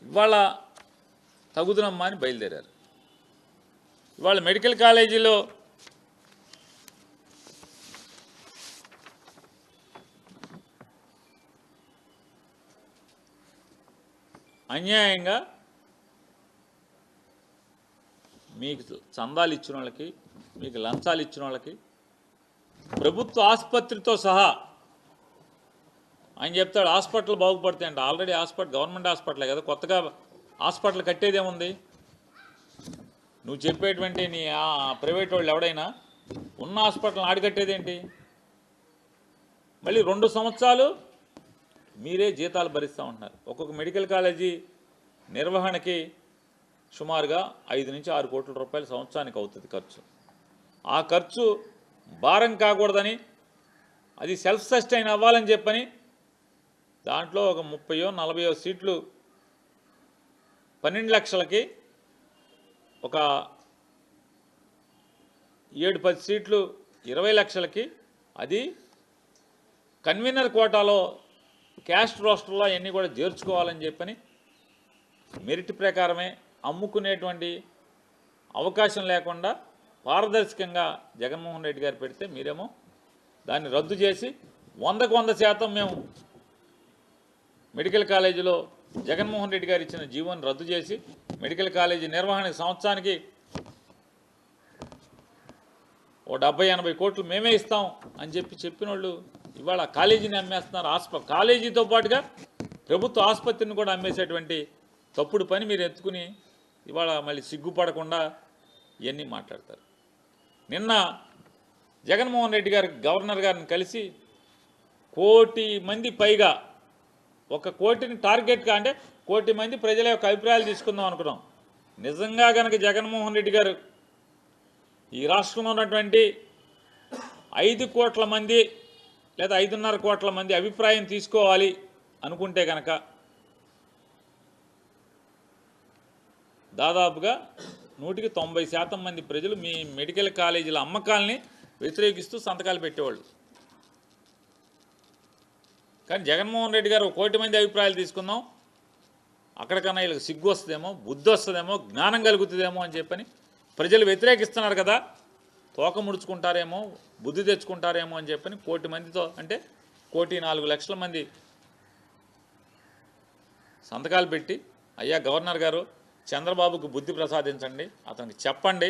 ఇవాళ తగుదనమ్మా అని బయలుదేరారు. ఇవాళ మెడికల్ కాలేజీలో అన్యాయంగా మీకు చందాలు ఇచ్చిన వాళ్ళకి, మీకు లంచాలు ఇచ్చిన వాళ్ళకి, ప్రభుత్వ ఆసుపత్రితో సహా ఆయన చెప్తాడు హాస్పిటల్ బాగుపడతాయంట. ఆల్రెడీ హాస్పిటల్ గవర్నమెంట్ హాస్పిటలే కదా, కొత్తగా హాస్పిటల్ కట్టేదేముంది? నువ్వు చెప్పేటువంటి నీ ప్రైవేట్ వాళ్ళు ఎవడైనా ఉన్న హాస్పిటల్ ఆడికట్టేదేంటి? మళ్ళీ 2 సంవత్సరాలు మీరే జీతాలు భరిస్తూ ఉంటున్నారు. ఒక్కొక్క మెడికల్ కాలేజీ నిర్వహణకి సుమారుగా 5 నుంచి 6 కోట్ల రూపాయలు సంవత్సరానికి అవుతుంది ఖర్చు. ఆ ఖర్చు భారం కాకూడదని, అది సెల్ఫ్ సస్టైన్ అవ్వాలని చెప్పని దాంట్లో ఒక 30-40 సీట్లు 12 లక్షలకి, ఒక 7-10 సీట్లు 20 లక్షలకి, అది కన్వీనర్ కోటాలో క్యాస్ట్ రోస్టర్లో అవన్నీ కూడా చేర్చుకోవాలని చెప్పని మెరిట్ ప్రకారమే అమ్ముకునేటువంటి అవకాశం లేకుండా పారదర్శకంగా జగన్మోహన్ రెడ్డి గారు పెడితే మీరేమో దాన్ని రద్దు చేసి 100కు 100% మేము మెడికల్ కాలేజీలో జగన్మోహన్ రెడ్డి గారు ఇచ్చిన జీవోని రద్దు చేసి మెడికల్ కాలేజీ నిర్వహణకి సంవత్సరానికి ఓ 70-80 కోట్లు మేమే ఇస్తాం అని చెప్పిన వాళ్ళు ఇవాళ కాలేజీని అమ్మేస్తున్నారు. కాలేజీతో పాటుగా ప్రభుత్వ ఆసుపత్రిని కూడా అమ్మేసేటువంటి తప్పుడు పని మీరు ఎత్తుకుని ఇవాళ మళ్ళీ సిగ్గుపడకుండా ఇవన్నీ మాట్లాడతారు. నిన్న జగన్మోహన్ రెడ్డి గారు గవర్నర్ గారిని కలిసి 1 కోటి మంది పైగా, 1 కోటిని టార్గెట్గా, అంటే 1 కోటి మంది ప్రజల యొక్క అభిప్రాయాలు తీసుకుందాం అనుకున్నాం. నిజంగా కనుక జగన్మోహన్ రెడ్డి గారు ఈ రాష్ట్రంలో ఉన్నటువంటి 5 కోట్ల మంది లేదా 5.5 కోట్ల మంది అభిప్రాయం తీసుకోవాలి అనుకుంటే కనుక దాదాపుగా 100కి 90% మంది ప్రజలు మీ మెడికల్ కాలేజీల అమ్మకాలని వ్యతిరేకిస్తూ సంతకాలు పెట్టేవాళ్ళు. కానీ జగన్మోహన్ రెడ్డి గారు 1 కోటి మంది అభిప్రాయాలు తీసుకుందాం, అక్కడికన్నా వీళ్ళకి సిగ్గు వస్తుందేమో, బుద్ధి వస్తుందేమో, జ్ఞానం కలుగుతుందేమో అని చెప్పని ప్రజలు వ్యతిరేకిస్తున్నారు కదా, తోక ముడుచుకుంటారేమో, బుద్ధి తెచ్చుకుంటారేమో అని చెప్పని 1 కోటి మందితో, అంటే 1,04,00,000 మంది సంతకాలు పెట్టి, అయ్యా గవర్నర్ గారు చంద్రబాబుకు బుద్ధి ప్రసాదించండి, అతనికి చెప్పండి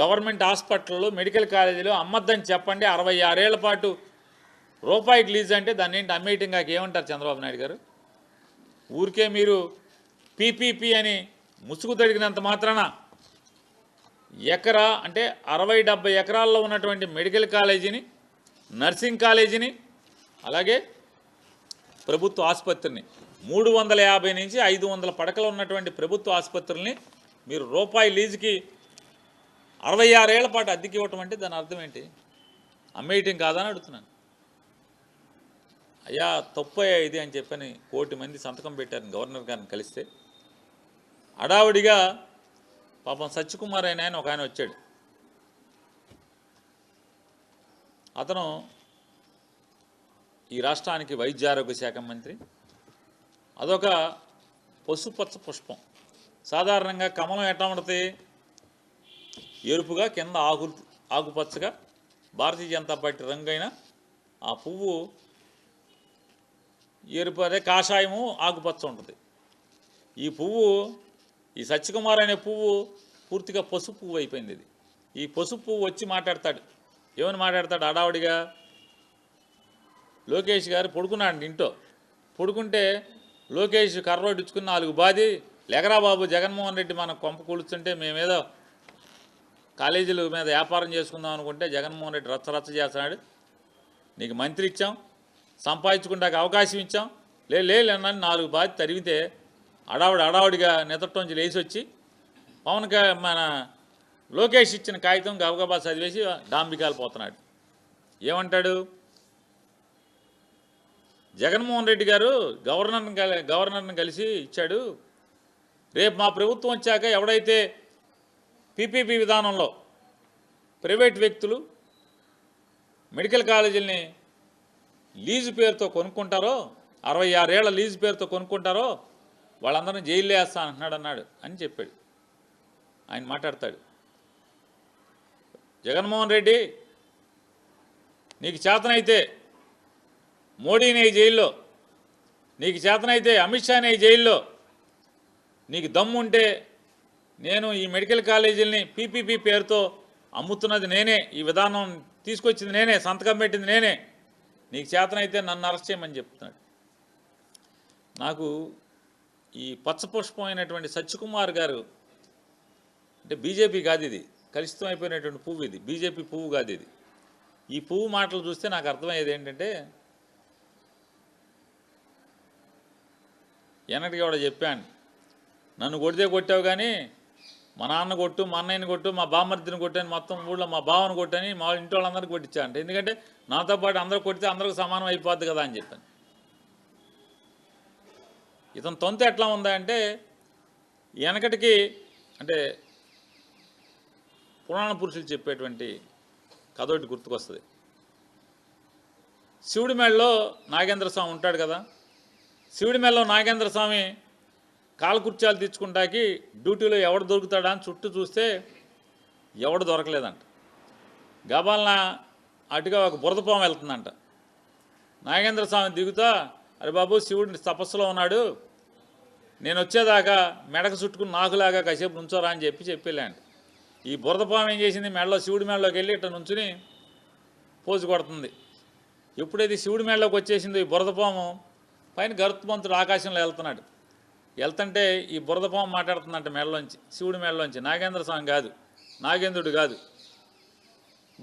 గవర్నమెంట్ హాస్పిటల్లో మెడికల్ కాలేజీలో అమ్మద్దని చెప్పండి, 66 ఏళ్ల పాటు రూపాయికి లీజ్ అంటే దాన్ని ఏంటి అమ్మేయటంగా ఏమంటారు చంద్రబాబు నాయుడు గారు? ఊరికే మీరు పీపీపీ అని ముసుగు తడిగినంత మాత్రాన ఎకరా, అంటే 60-70 ఎకరాల్లో ఉన్నటువంటి మెడికల్ కాలేజీని, నర్సింగ్ కాలేజీని, అలాగే ప్రభుత్వ ఆసుపత్రిని, 350 నుంచి 500 పడకలు ఉన్నటువంటి ప్రభుత్వ ఆసుపత్రుల్ని మీరు రూపాయి లీజుకి 66 ఏళ్ల పాటు అద్దెకి ఇవ్వటం అంటే దాని అర్థం ఏంటి? అమ్మేయటం కాదని అడుగుతున్నాను. అయ్యా తప్పయ్యా ఇది అని చెప్పని 1 కోటి మంది సంతకం పెట్టారు గవర్నర్ గారిని కలిస్తే. అడావుడిగా పాపం సత్యకుమార్ అయిన ఆయన ఒక ఆయన వచ్చాడు. అతను ఈ రాష్ట్రానికి వైద్య ఆరోగ్య శాఖ మంత్రి. అదొక పసుపచ్చ పుష్పం. సాధారణంగా కమలం ఎట్లా ఉంటుంది? ఎరుపుగా, కింద ఆకుపచ్చగా, భారతీయ జనతా పార్టీ రంగైన ఆ పువ్వు ఎరుపు, అదే కాషాయము ఆకుపచ్చ ఉంటుంది. ఈ పువ్వు, ఈ సత్యకుమార్ అనే పువ్వు పూర్తిగా పసుపు పువ్వు అయిపోయింది. ఇది ఈ పసుపు పువ్వు వచ్చి మాట్లాడతాడు. ఏమని మాట్లాడతాడు? అడావుడిగా లోకేష్ గారు పడుకున్నాడు ఇంట్లో. పడుకుంటే లోకేష్ కర్రోడ్డుచుకుని 4 బాది, లేకరా బాబు జగన్మోహన్ రెడ్డి మనం కొంప కూలుస్తుంటే మేమేదో కాలేజీల మీద వ్యాపారం చేసుకుందాం అనుకుంటే జగన్మోహన్ రెడ్డి రచ్చరచ్చ చేస్తున్నాడు, నీకు మంత్రి ఇచ్చాం, సంపాదించుకుంటాక అవకాశం ఇచ్చాం, లేనని 4 బాది తరిగితే అడావుడిగా నిద్రటోంచి లేచి వచ్చి మన లోకేష్ ఇచ్చిన కాగితం గబగబా చదివేసి డాంబికాలు పోతున్నాడు. ఏమంటాడు? జగన్మోహన్ రెడ్డి గారు గవర్నర్ని కలిసి ఇచ్చాడు, రేపు మా ప్రభుత్వం వచ్చాక ఎవడైతే పీపీపీ విధానంలో ప్రైవేట్ వ్యక్తులు మెడికల్ కాలేజీలని లీజు పేరుతో కొనుక్కుంటారో, 66 ఏళ్ల లీజు పేరుతో కొనుక్కుంటారో, వాళ్ళందరినీ జైల్లో వేస్తా అన్నాడు అని చెప్పాడు. ఆయన మాట్లాడతాడు, జగన్మోహన్ రెడ్డి నీకు చేతనైతే మోడీని జైల్లో, నీకు చేతనైతే అమిత్ షాని జైల్లో, నీకు దమ్ముంటే నేను ఈ మెడికల్ కాలేజీలని పీపీపీ పేరుతో అమ్ముతున్నది నేనే, ఈ విధానం తీసుకొచ్చింది నేనే, సంతకం పెట్టింది నేనే, నీకు చేతనైతే నన్ను అరెస్ట్ చేయమని చెప్తున్నాడు. నాకు ఈ పచ్చపుష్పమైనటువంటి సత్యకుమార్ గారు అంటే బీజేపీ కాదు, ఇది కలుషితం అయిపోయినటువంటి పువ్వు, ఇది బీజేపీ పువ్వు కాదు ఇది. ఈ పువ్వు మాటలు చూస్తే నాకు అర్థమయ్యేది ఏంటంటే, వెనకటికి కూడా చెప్పాను, నన్ను కొడితే కొట్టావు కానీ మా నాన్న కొట్టు, మా అన్నయ్యని కొట్టు, మా బామ్మర్దిని కొట్టాను, మొత్తం ఊళ్ళో మా బావని కొట్టని మా ఇంటి వాళ్ళందరికీ కొట్టించా అంటే, ఎందుకంటే నాతో పాటు అందరూ కొడితే అందరికి సమానం అయిపోద్ది కదా అని చెప్పాను. ఇతని తొంత ఎట్లా ఉందా అంటే, వెనకటికి అంటే పురాణ పురుషులు చెప్పేటువంటి కథ ఒకటి గుర్తుకొస్తుంది. శివుడి మేడలో నాగేంద్ర స్వామి ఉంటాడు కదా, శివుడి మేడలో నాగేంద్ర స్వామి కాలకుర్చాలు తెచ్చుకుంటాకి డ్యూటీలో ఎవడు దొరుకుతాడా అని చుట్టూ చూస్తే ఎవడు దొరకలేదంట. గబాలన అటుగా ఒక బురదపాము వెళ్తుందంట. నాగేంద్ర స్వామి దిగుతా, అరే బాబు శివుడిని తపస్సులో ఉన్నాడు, నేను వచ్చేదాకా మెడకు చుట్టుకుని నాకులాగా కాసేపు నుంచోరా అని చెప్పేళ్ళంట. ఈ బురదపాము ఏం చేసింది, మెడలో శివుడి మేడలోకి వెళ్ళి ఇట్లా నుంచుని పోజు కొడుతుంది. ఎప్పుడైతే శివుడి మేడలోకి వచ్చేసిందో ఈ బురదపాము, పైన గరుత్మంతుడు ఆకాశంలో వెళ్తున్నాడు. వెళ్తుంటే ఈ బురదపాము మాట్లాడుతుందంట మెడలోంచి, శివుడి మెడలోంచి. నాగేంద్ర స్వామి కాదు, నాగేంద్రుడు కాదు.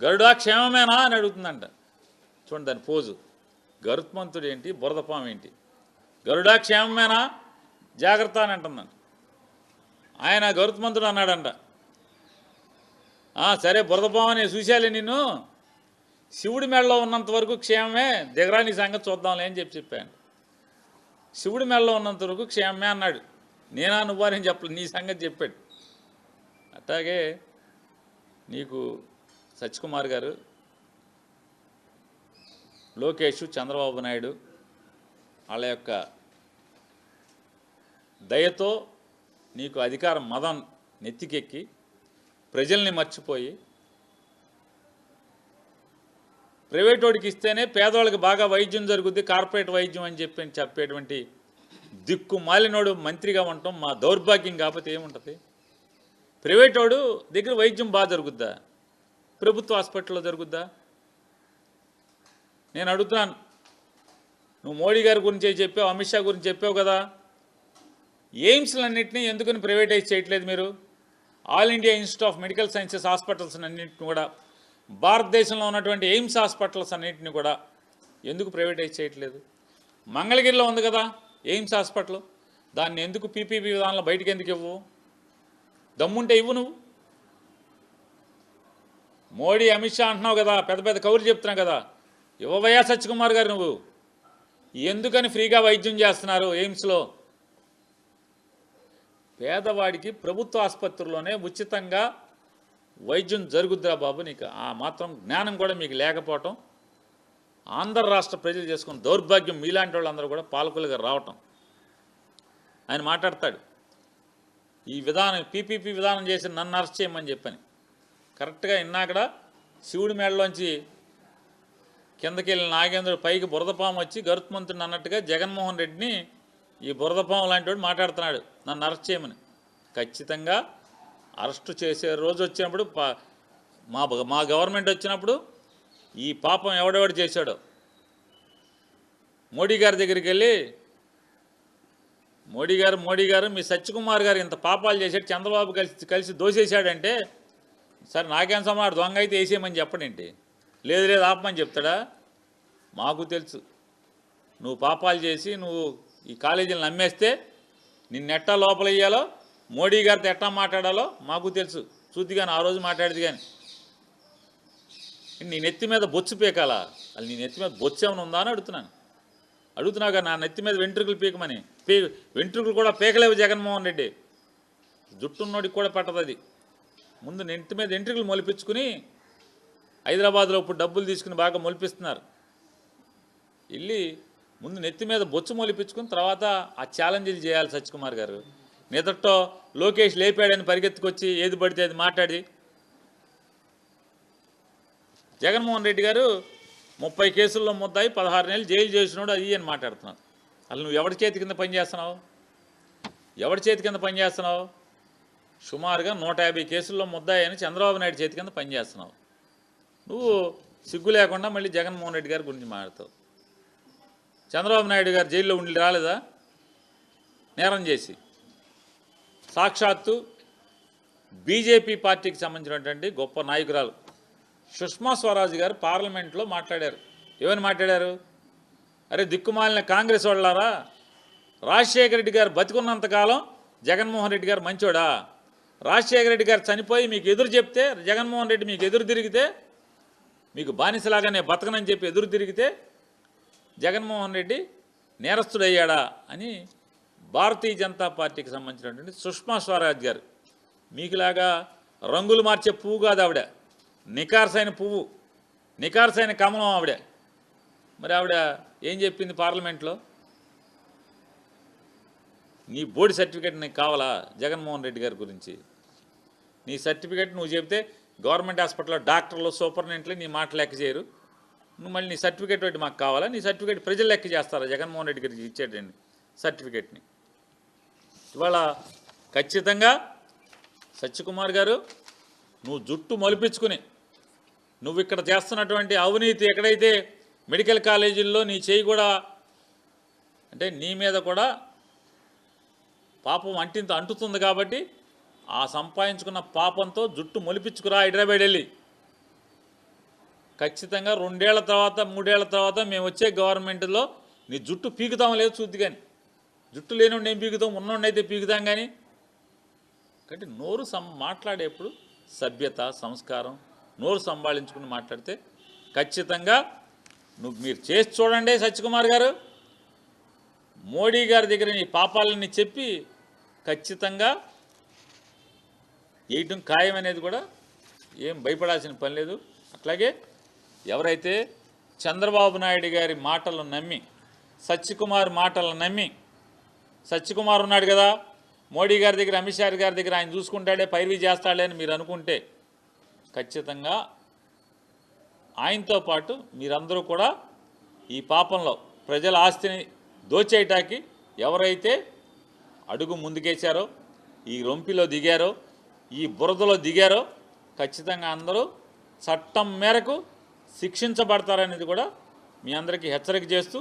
గరుడా క్షేమమేనా అని అడుగుతుందంట. చూడండి దాని పోజు. గరుత్మంతుడు ఏంటి, బురదపాము ఏంటి. గరుడా క్షేమమేనా, జాగ్రత్త అని అంటుందంట. ఆయన గరుత్మంతుడు అన్నాడంట, సరే బురదపాము నేను చూశాలే నిన్ను, శివుడి మెడలో ఉన్నంత వరకు క్షేమమే, దిగరా నీ సంగతి చూద్దాంలే అని చెప్పాను. శివుడి మెడలో ఉన్నంత వరకు క్షేమమే అన్నాడు. నేనా నువ్వా నేను చెప్పలేదు, నీ సంగతి చెప్పాడు. అట్లాగే నీకు సత్యకుమార్ గారు, లోకేష్, చంద్రబాబు నాయుడు వాళ్ళ యొక్క దయతో నీకు అధికారం మదం నెత్తికెక్కి ప్రజల్ని మర్చిపోయి ప్రైవేట్ వాడికి ఇస్తేనే పేదవాళ్ళకి బాగా వైద్యం జరుగుద్ది, కార్పొరేట్ వైద్యం అని చెప్పేటువంటి దిక్కు మాలినోడు మంత్రిగా ఉండటం మా దౌర్భాగ్యం. కాకపోతే ఏముంటుంది, ప్రైవేట్ వాడు దగ్గర వైద్యం బాగా జరుగుద్దా, ప్రభుత్వ హాస్పిటల్లో జరుగుద్దా? నేను అడుగుతున్నాను, నువ్వు మోడీ గారి గురించి చెప్పావు, అమిత్ షా గురించి చెప్పావు కదా, ఎయిమ్స్లన్నింటినీ ఎందుకని ప్రైవేటైజ్ చేయట్లేదు మీరు? All India institute of medical sciences hospitals అన్నింటిని కూడా, భారతదేశంలో ఉన్నటువంటి ఎయిమ్స్ హాస్పిటల్స్ అన్నింటినీ కూడా ఎందుకు ప్రైవేటైజ్ చేయట్లేదు? మంగళగిరిలో ఉంది కదా ఎయిమ్స్ హాస్పిటల్, దాన్ని ఎందుకు పీపీపీ విధానంలో బయటికి ఎందుకు ఇవ్వు? దమ్ముంటే ఇవ్వు నువ్వు. మోడీ అమిత్ షా అంటున్నావు కదా, పెద్ద పెద్ద కౌరులు చెప్తున్నావు కదా, ఇవ్వవయ్యా సత్యకుమార్ గారు నువ్వు. ఎందుకని ఫ్రీగా వైద్యం చేస్తున్నారు ఎయిమ్స్లో? పేదవాడికి ప్రభుత్వ ఆసుపత్రిలోనే ఉచితంగా వైద్యం జరుగుద్దిరా బాబు. నీకు ఆ మాత్రం జ్ఞానం కూడా మీకు లేకపోవటం, ఆంధ్ర రాష్ట్ర ప్రజలు చేసుకున్న దౌర్భాగ్యం మీలాంటి వాళ్ళందరూ కూడా పాలకులుగా రావటం. ఆయన మాట్లాడతాడు, ఈ విధానం పీపీపీ విధానం చేసి నన్ను అరెస్ట్ చేయమని చెప్పని. కరెక్ట్గా ఇన్నాకడ శివుడి మేడలోంచి కిందకి వెళ్ళిన నాగేంద్రుడు పైకి బురదపాము వచ్చి గరుత్మంతుడిని అన్నట్టుగా జగన్మోహన్ రెడ్డిని ఈ బురదపాము లాంటి వాడు మాట్లాడుతున్నాడు నన్ను అరెస్ట్ చేయమని. ఖచ్చితంగా అరెస్టు చేసే రోజు వచ్చినప్పుడు మా గవర్నమెంట్ వచ్చినప్పుడు ఈ పాపం ఎవడెవడు చేశాడో మోడీ గారి దగ్గరికి వెళ్ళి, మోడీ గారు మీ సత్యకుమార్ గారు ఇంత పాపాలు చేశాడు, చంద్రబాబు కలిసి దోసేశాడంటే, సరే నాకేం సమాడు దొంగ అయితే వేసేయమని చెప్పడేంటి? లేదు ఆపమని చెప్తాడా? మాకు తెలుసు నువ్వు పాపాలు చేసి నువ్వు ఈ కాలేజీలను నమ్మేస్తే నిన్నెట్టా లోపల వేయాలో, మోడీ గారితో ఎట్టా మాట్లాడాలో మాకు తెలుసు. చూద్ది కానీ ఆ రోజు మాట్లాడేది కానీ నీ నెత్తి మీద బొచ్చు పీకాలా? అది నీ నెత్తి మీద బొచ్చు ఏమైనా ఉందా అని అడుగుతున్నాగా. నా నెత్తి మీద వెంట్రుకలు పీకమని. వెంట్రుకలు కూడా పీకలేవు జగన్మోహన్ రెడ్డి, జుట్టున్నోడికి కూడా పట్టదు అది. ముందు నెత్తి మీద వెంట్రుకలు మొలిపించుకుని హైదరాబాద్లో ఇప్పుడు డబ్బులు తీసుకుని బాగా మొలిపిస్తున్నారు. వెళ్ళి ముందు నెత్తి మీద బొచ్చు మొలిపించుకుని తర్వాత ఆ ఛాలెంజ్లు చేయాలి సత్యకుమార్ గారు. నిదట్లో లోకేష్ లేపాడని పరిగెత్తుకొచ్చి ఏది పడితే అది మాట్లాడి జగన్మోహన్ రెడ్డి గారు 30 కేసుల్లో ముద్దాయి 16 నెలలు జైలు చేసినాడు అది అని మాట్లాడుతున్నావు. అసలు నువ్వు ఎవరి చేతి కింద పనిచేస్తున్నావు? ఎవరి చేతి కింద పనిచేస్తున్నావు? సుమారుగా 150 కేసుల్లో ముద్దాయి అని చంద్రబాబు నాయుడు చేతి కింద పనిచేస్తున్నావు. నువ్వు సిగ్గు లేకుండా మళ్ళీ జగన్మోహన్ రెడ్డి గారి గురించి మాట్లాడతావు. చంద్రబాబు నాయుడు గారు జైల్లో ఉండి రాలేదా నేరం చేసి? సాక్షాత్తు బీజేపీ పార్టీకి సంబంధించినటువంటి గొప్ప నాయకురాలు సుష్మా స్వరాజ్ గారు పార్లమెంట్లో మాట్లాడారు. ఏమని మాట్లాడారు? అరే దిక్కుమాలిన కాంగ్రెస్ వాళ్ళారా, రాజశేఖర రెడ్డి గారు బతికున్నంతకాలం జగన్మోహన్ రెడ్డి గారు మంచోడా? రాజశేఖర రెడ్డి గారు చనిపోయి మీకు ఎదురు చెప్తే, జగన్మోహన్ రెడ్డి మీకు ఎదురు తిరిగితే, మీకు బానిసలాగానే బతకనని చెప్పి ఎదురు తిరిగితే జగన్మోహన్ రెడ్డి నేరస్తుడయ్యాడా అని భారతీయ జనతా పార్టీకి సంబంధించినటువంటి సుష్మా స్వరాజ్ గారు, మీకులాగా రంగులు మార్చే పువ్వు కాదు ఆవిడ, నికార్సైన పువ్వు, నికార్సైన కమలం ఆవిడ. మరి ఆవిడ ఏం చెప్పింది పార్లమెంట్లో? నీ బోర్డు సర్టిఫికేట్ నీకు కావాలా జగన్మోహన్ రెడ్డి గారి గురించి? నీ సర్టిఫికేట్ నువ్వు చెప్తే గవర్నమెంట్ హాస్పిటల్లో డాక్టర్లు సూపరింటెండెంట్లు నీ మాట లెక్క చేయరు. నువ్వు మళ్ళీ నీ సర్టిఫికేట్ ఒకటి మాకు కావాలా? నీ సర్టిఫికేట్ ప్రజలు లెక్క చేస్తారా జగన్మోహన్ రెడ్డి గారికి ఇచ్చేటండి సర్టిఫికేట్ని? ఇవాళ ఖచ్చితంగా సత్యకుమార్ గారు నువ్వు జుట్టు మొలిపించుకుని నువ్వు ఇక్కడ చేస్తున్నటువంటి అవినీతి, ఎక్కడైతే మెడికల్ కాలేజీల్లో నీ చేయి కూడా, అంటే నీ మీద కూడా పాపం అంటుతుంది కాబట్టి ఆ సంపాదించుకున్న పాపంతో జుట్టు మొలిపించుకురా హైదరాబాద్ వెళ్ళి. ఖచ్చితంగా 2 ఏళ్ల తర్వాత 3 ఏళ్ల తర్వాత మేము వచ్చే గవర్నమెంట్లో నీ జుట్టు పీకుతాం లేదు చూద్ది. కానీ జుట్టు లేనివాడిని ఏం పీకుతాం, ఉన్నవాడిని అయితే పీకుతాం. కానీ కాబట్టి నోరు మాట్లాడేప్పుడు సభ్యత సంస్కారం, నోరు సంభాళించుకుని మాట్లాడితే ఖచ్చితంగా మీరు చేసి చూడండి. సత్యకుమార్ గారు మోడీ గారి దగ్గర నీ పాపాలని చెప్పి ఖచ్చితంగా వేయటం ఖాయం అనేది కూడా ఏం భయపడాల్సిన పని లేదు. అట్లాగే ఎవరైతే చంద్రబాబు నాయుడు గారి మాటలు నమ్మి, సత్యకుమార్ మాటలు నమ్మి, సత్యకుమార్ ఉన్నాడు కదా మోడీ గారి దగ్గర, అమిత్ షా గారి దగ్గర, ఆయన చూసుకుంటాడే పైరవీ చేస్తాడే అని మీరు అనుకుంటే ఖచ్చితంగా ఆయనతో పాటు మీరందరూ కూడా ఈ పాపంలో ప్రజల ఆస్తిని దోచేయటానికి ఎవరైతే అడుగు ముందుకేశారో, ఈ రొంపిలో దిగారో, ఈ బురదలో దిగారో ఖచ్చితంగా అందరూ చట్టం మేరకు శిక్షించబడతారనేది కూడా మీ అందరికీ హెచ్చరిక చేస్తూ